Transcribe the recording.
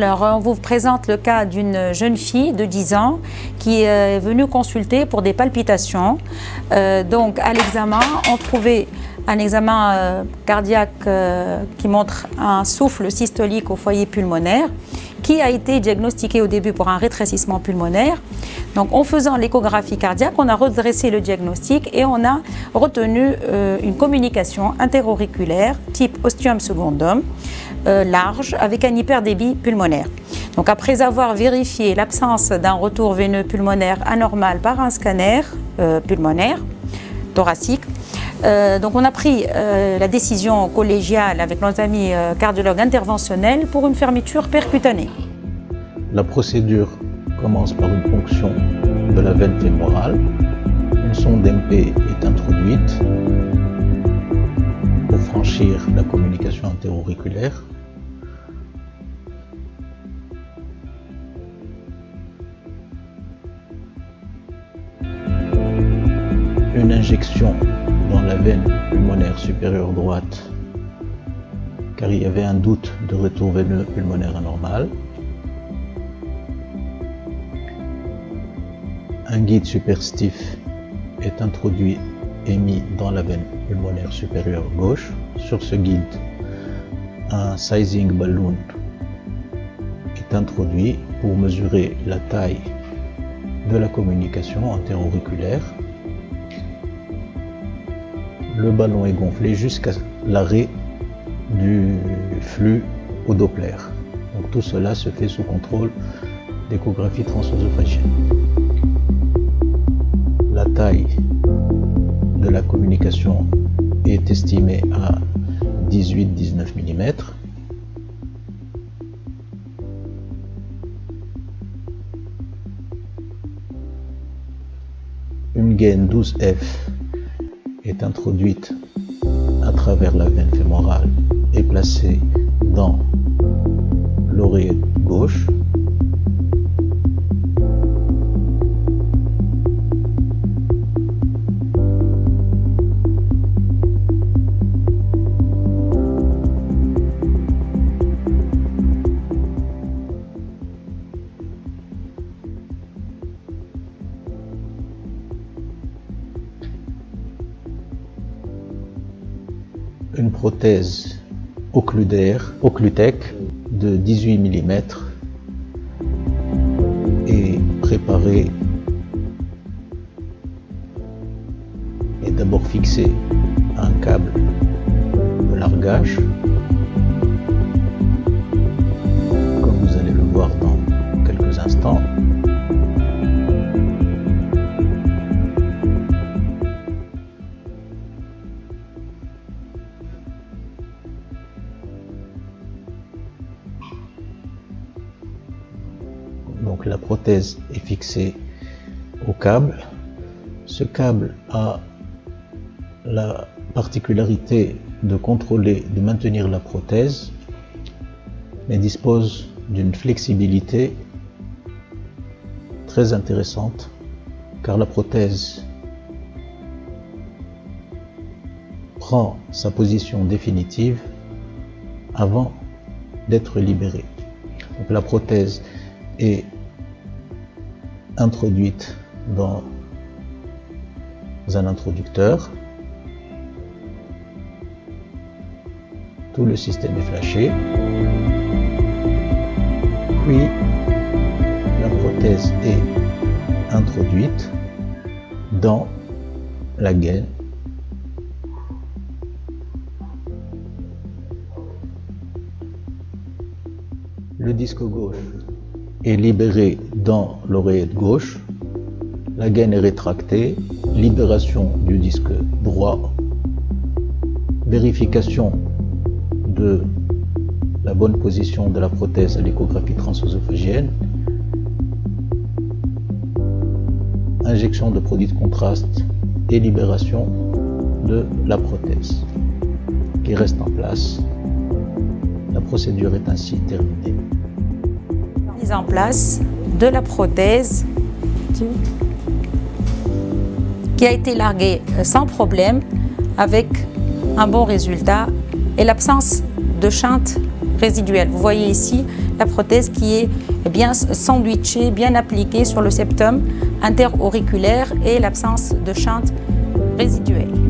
Alors, on vous présente le cas d'une jeune fille de 10 ans qui est venue consulter pour des palpitations. Donc, à l'examen, on trouvait un examen cardiaque qui montre un souffle systolique au foyer pulmonaire qui a été diagnostiqué au début pour un rétrécissement pulmonaire. Donc, en faisant l'échographie cardiaque, on a redressé le diagnostic et on a retenu une communication interauriculaire type ostium secundum, large, avec un hyperdébit pulmonaire. Donc, après avoir vérifié l'absence d'un retour veineux pulmonaire anormal par un scanner pulmonaire thoracique, donc on a pris la décision collégiale avec nos amis cardiologues interventionnels pour une fermeture percutanée. La procédure commence par une ponction de la veine fémorale. Une sonde MP est introduite pour franchir la communication interauriculaire. Une injection dans la veine pulmonaire supérieure droite, car il y avait un doute de retour veineux pulmonaire anormal. Un guide superstif est introduit et mis dans la veine pulmonaire supérieure gauche. Sur ce guide, un sizing balloon est introduit pour mesurer la taille de la communication interauriculaire. Le ballon est gonflé jusqu'à l'arrêt du flux au Doppler. Donc tout cela se fait sous contrôle d'échographie transœsophagienne. La taille de la communication est estimée à 18-19 mm. Une gaine 12F est introduite à travers la veine fémorale et placée dans l'oreillette gauche. Une prothèse occludaire, occlutec de 18 mm est préparée et d'abord fixée à un câble de largage, comme vous allez le voir dans quelques instants. Donc la prothèse est fixée au câble. Ce câble a la particularité de contrôler, de maintenir la prothèse, mais dispose d'une flexibilité très intéressante, car la prothèse prend sa position définitive avant d'être libérée. Donc la prothèse est introduite dans un introducteur. Tout le système est flashé. Puis la prothèse est introduite dans la gaine. Le disque gauche est libéré dans l'oreillette gauche, la gaine est rétractée, libération du disque droit, vérification de la bonne position de la prothèse à l'échographie transœsophagienne, injection de produits de contraste et libération de la prothèse qui reste en place. La procédure est ainsi terminée. Mise en place de la prothèse qui a été larguée sans problème avec un bon résultat et l'absence de chaîne résiduelle. Vous voyez ici la prothèse qui est bien sandwichée, bien appliquée sur le septum interauriculaire et l'absence de chante résiduelle.